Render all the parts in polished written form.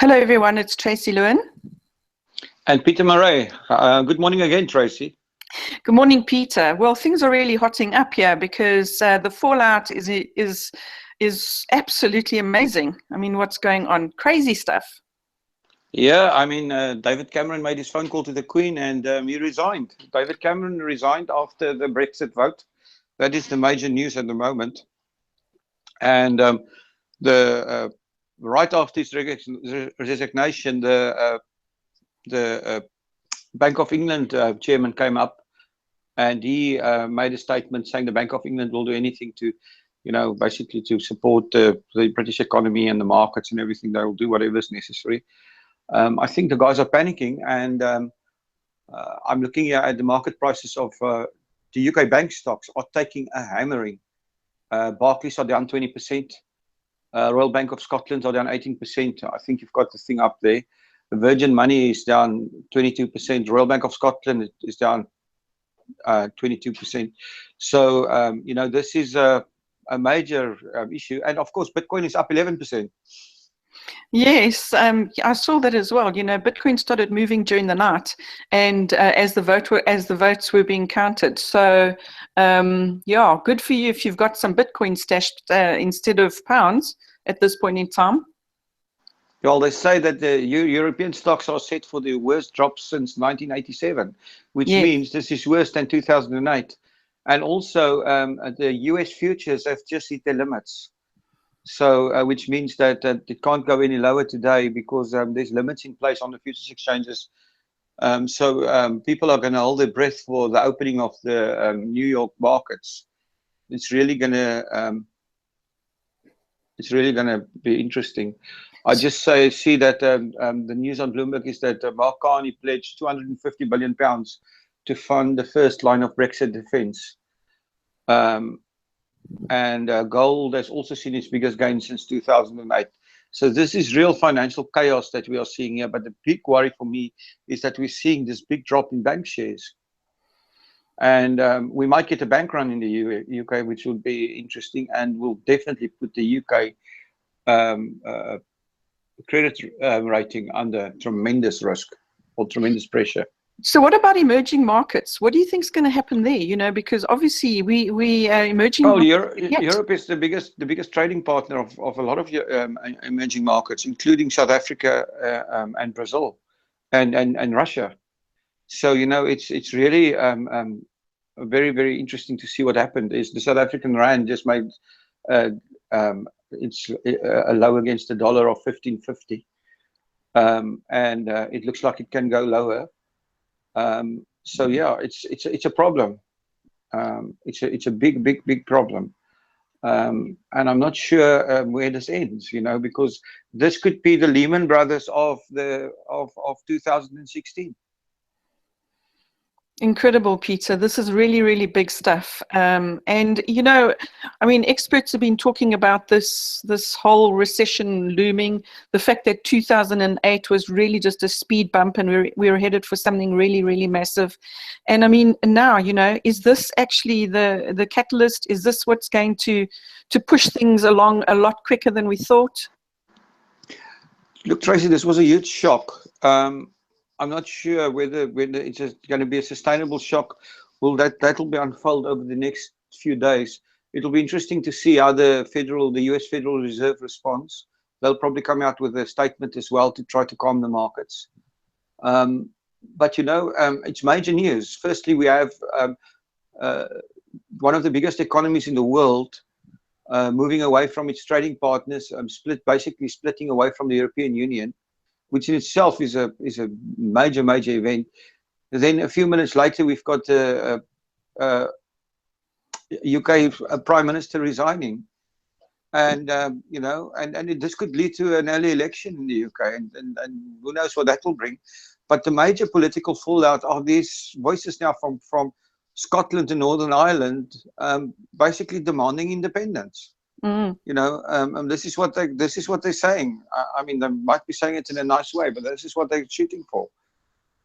Hello, everyone. It's Tracy Lewin. And Peter Murray. Good morning again, Tracy. Good morning, Peter. Well, things are really hotting up here because the fallout is absolutely amazing. I mean, what's going on? Crazy stuff. Yeah, I mean, David Cameron made his phone call to the Queen and he resigned. David Cameron resigned after the Brexit vote. That is the major news at the moment. And right after his resignation, the Bank of England chairman came up and he made a statement saying the Bank of England will do anything to, basically to support the British economy and the markets and everything. They will do whatever is necessary. I think the guys are panicking, and I'm looking here at the market prices of the UK bank stocks are taking a hammering. Barclays are down 20%. Royal Bank of Scotland are down 18%. I think you've got the thing up there. The Virgin Money is down 22%. Royal Bank of Scotland is down 22%. So, this is a major issue. And of course, Bitcoin is up 11%. Yes, I saw that as well. Bitcoin started moving during the night, and as the votes were being counted. So, yeah, good for you if you've got some Bitcoin stashed instead of pounds at this point in time. Well, they say that the European stocks are set for the worst drop since 1987, which means this is worse than 2008. And also, the US futures have just hit their limits. So, which means that it can't go any lower today because there's limits in place on the futures exchanges. So people are going to hold their breath for the opening of the New York markets. It's really going to be interesting. I just see that the news on Bloomberg is that Mark Carney pledged £250 billion to fund the first line of Brexit defense. And gold has also seen its biggest gain since 2008. So this is real financial chaos that we are seeing here. But the big worry for me is that we're seeing this big drop in bank shares. And we might get a bank run in the UK, which would be interesting and will definitely put the UK credit rating under tremendous risk or tremendous pressure. So what about emerging markets? What do you think is going to happen there? Because obviously we are emerging. Well, Europe is the biggest trading partner of a lot of emerging markets, including South Africa and Brazil, and Russia. So it's really very, very interesting to see what happened. Is the South African rand just made it's a low against the dollar of 15.50, and it looks like it can go lower. So yeah, it's a problem. It's a big problem, and I'm not sure where this ends. Because this could be the Lehman Brothers of 2016. Incredible, Peter. This is really, really big stuff. And, I mean, experts have been talking about this whole recession looming, the fact that 2008 was really just a speed bump and we were headed for something really, really massive. And I mean, now, is this actually the catalyst? Is this what's going to push things along a lot quicker than we thought? Look, Tracy, this was a huge shock. I'm not sure whether it's just going to be a sustainable shock. Well, that'll be unfold over the next few days. It'll be interesting to see how the US Federal Reserve responds. They'll probably come out with a statement as well to try to calm the markets. But it's major news. Firstly, we have one of the biggest economies in the world moving away from its trading partners, basically splitting away from the European Union, which in itself is a major event. And then a few minutes later, we've got the UK Prime Minister resigning, and this could lead to an early election in the UK, and who knows what that will bring. But the major political fallout are these voices now from Scotland and Northern Ireland, basically demanding independence. This is what they're saying. I mean, they might be saying it in a nice way, but this is what they're shooting for.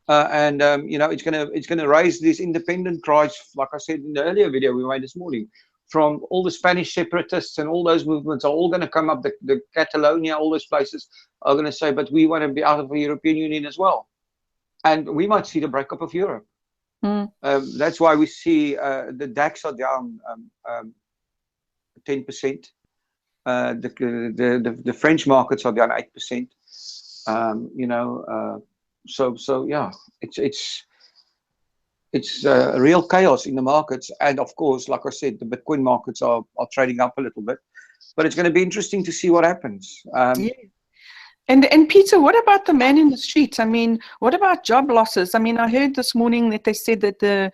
It's going to raise these independent cries, like I said in the earlier video we made this morning, from all the Spanish separatists and all those movements are all going to come up. The Catalonia, all those places are going to say, but we want to be out of the European Union as well. And we might see the breakup of Europe. That's why we see the DAX are down 10%. The French markets are down 8%. So yeah, it's real chaos in the markets. And of course, like I said, the Bitcoin markets are trading up a little bit, but it's going to be interesting to see what happens. Yeah. And Peter, what about the man in the street? I mean, what about job losses? I mean, I heard this morning that they said that the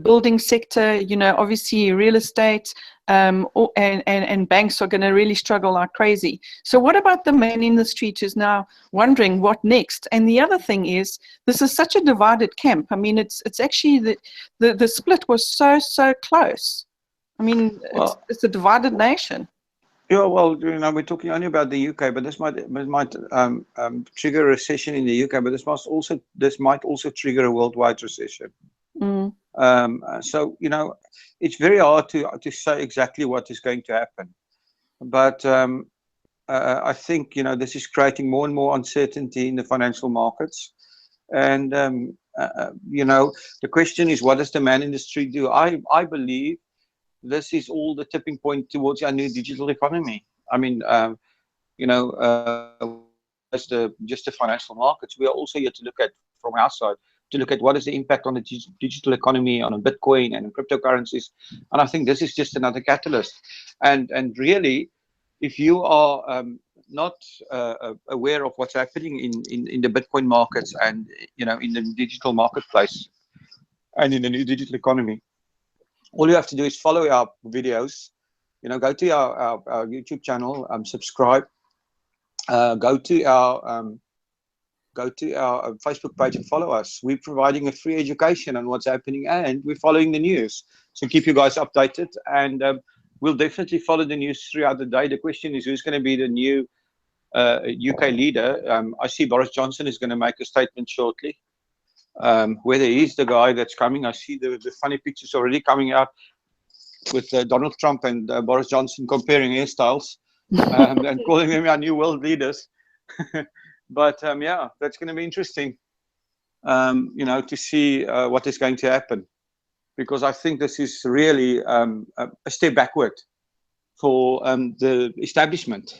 building sector, obviously real estate, and banks are going to really struggle like crazy. So what about the man in the street who's now wondering what next? And the other thing is, this is such a divided camp. I mean, it's actually the split was so close. I mean, it's a divided nation. Yeah, well, we're talking only about the UK, but this might trigger a recession in the UK, but this might also trigger a worldwide recession. So it's very hard to say exactly what is going to happen, but I think this is creating more and more uncertainty in the financial markets, and the question is, what does the man in the street do? I believe this is all the tipping point towards our new digital economy. I mean, as just the financial markets, we are also here to look at, from our side, to look at what is the impact on the digital economy, on Bitcoin and cryptocurrencies. And I think this is just another catalyst. And really, if you are not aware of what's happening in the Bitcoin markets and in the digital marketplace and in the new digital economy, all you have to do is follow our videos, go to our YouTube channel, subscribe, go to our Facebook page and follow us. We're providing a free education on what's happening, and we're following the news. So keep you guys updated, and we'll definitely follow the news throughout the day. The question is, who's going to be the new UK leader? I see Boris Johnson is going to make a statement shortly. Whether he's the guy that's coming, I see the funny pictures already coming out with Donald Trump and Boris Johnson comparing hairstyles and calling them our new world leaders. But yeah, that's going to be interesting, to see what is going to happen, because I think this is really a step backward for the establishment.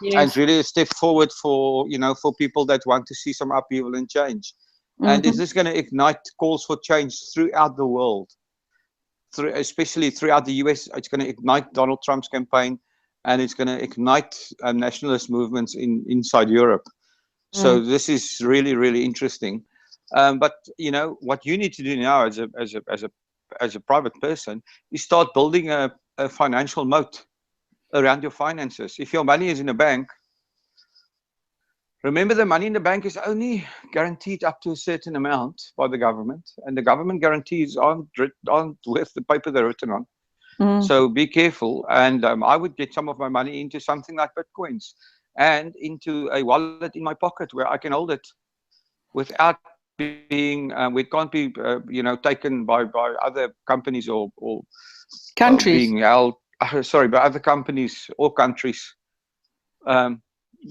Yes. And really a step forward for for people that want to see some upheaval and change. And is this going to ignite calls for change throughout the world, especially throughout the US? It's going to ignite Donald Trump's campaign, and it's going to ignite nationalist movements inside Europe. So this is really, really interesting. But what you need to do now as a private person is start building a financial moat around your finances. If your money is in a bank, remember, the money in the bank is only guaranteed up to a certain amount by the government, and the government guarantees aren't worth the paper they're written on. So be careful. And I would get some of my money into something like Bitcoins and into a wallet in my pocket where I can hold it without being, it can't be, taken by other companies or countries, being held, by other companies or countries.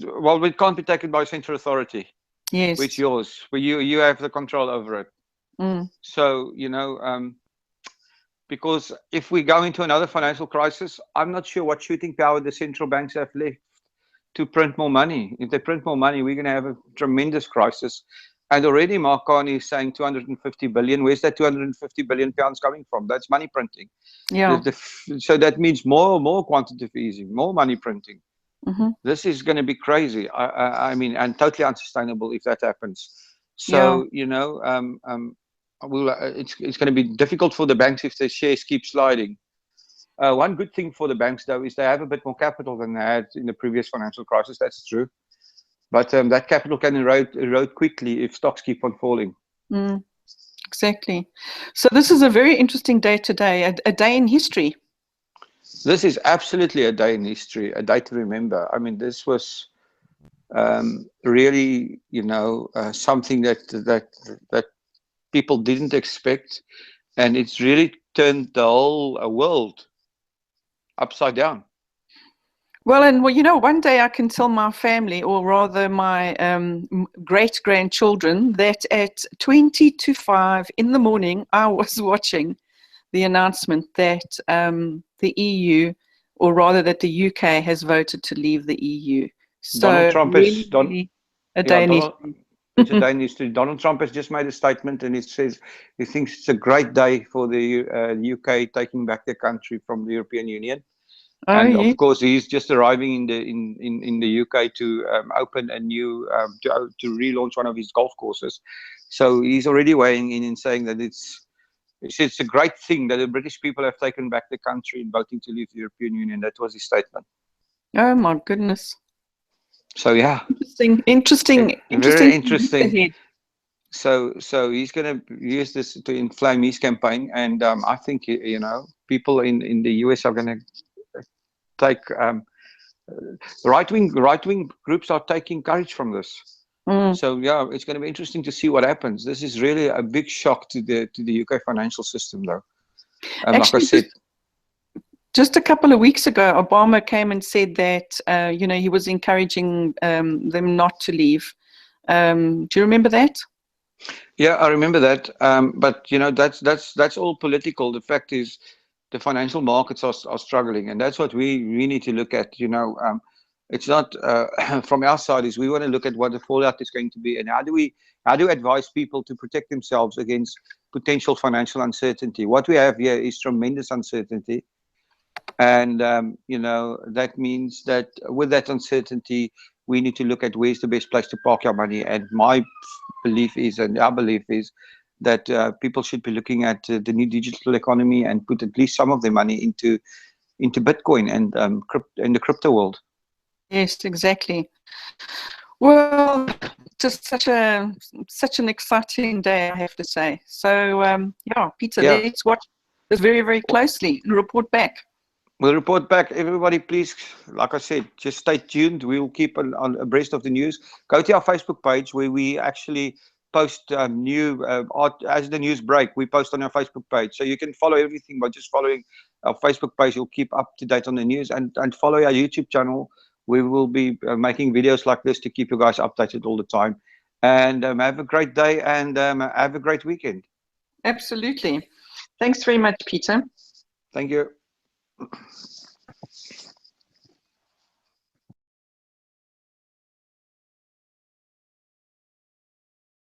Well, it can't be taken by a central authority. Yes. Which yours, where you have the control over it. So, because if we go into another financial crisis, I'm not sure what shooting power the central banks have left to print more money. If they print more money, we're going to have a tremendous crisis. And already Mark Carney is saying 250 billion. Where's that 250 billion pounds coming from? That's money printing. Yeah. So that means more quantitative easing, more money printing. This is going to be crazy. I mean, and totally unsustainable if that happens. So, yeah. It's going to be difficult for the banks if the shares keep sliding. One good thing for the banks, though, is they have a bit more capital than they had in the previous financial crisis. That's true. But that capital can erode quickly if stocks keep on falling. Exactly. So this is a very interesting day today, a day in history. This is absolutely a day in history, a day to remember. I mean, this was really, something that people didn't expect, and it's really turned the whole world upside down. Well, and well, you know, one day I can tell my family, or rather my great grandchildren, that at 20 to 5 in the morning, I was watching the announcement that the EU, or rather that the UK, has voted to leave the EU. Donald So Trump has really, done. really a Yeah, Danish. Donald. It's a day in history. Donald Trump has just made a statement, and he says he thinks it's a great day for the UK taking back their country from the European Union. Oh, And yeah. of course, he's just arriving in the UK to open a new to relaunch one of his golf courses. So he's already weighing in and saying that it's a great thing that the British people have taken back the country and voting to leave the European Union. That was his statement. Oh, my goodness. So yeah, Interesting very week interesting. ahead. So he's going to use this to inflame his campaign, and I think people in the US are going to take right wing groups are taking courage from this. Mm. So yeah, it's going to be interesting to see what happens. This is really a big shock to the UK financial system, though. Like I Actually, said, just a couple of weeks ago, Obama came and said that he was encouraging them not to leave. Do you remember that? yeah, I remember that. But that's all political. The fact is, the financial markets are struggling, and that's what we need to look at. It's not from our side. Is we want to look at what the fallout is going to be, and how do we advise people to protect themselves against potential financial uncertainty. What we have here is tremendous uncertainty, and that means that with that uncertainty, we need to look at where's the best place to park our money. And my belief is, and our belief is, that people should be looking at the new digital economy and put at least some of their money into Bitcoin and in the crypto world. Yes, exactly. Well, just such an exciting day, I have to say. So yeah, Peter, Yeah, let's watch this very, very closely and report back. we'll report back. Everybody, please, like I said, just stay tuned. We will keep on abreast of the news. Go to our Facebook page where we actually post new as the news break. We post on our Facebook page, so you can follow everything by just following our Facebook page. You'll keep up to date on the news, and follow our YouTube channel. We will be making videos like this to keep you guys updated all the time. And have a great day, and have a great weekend. Absolutely. Thanks very much, Peter. Thank you.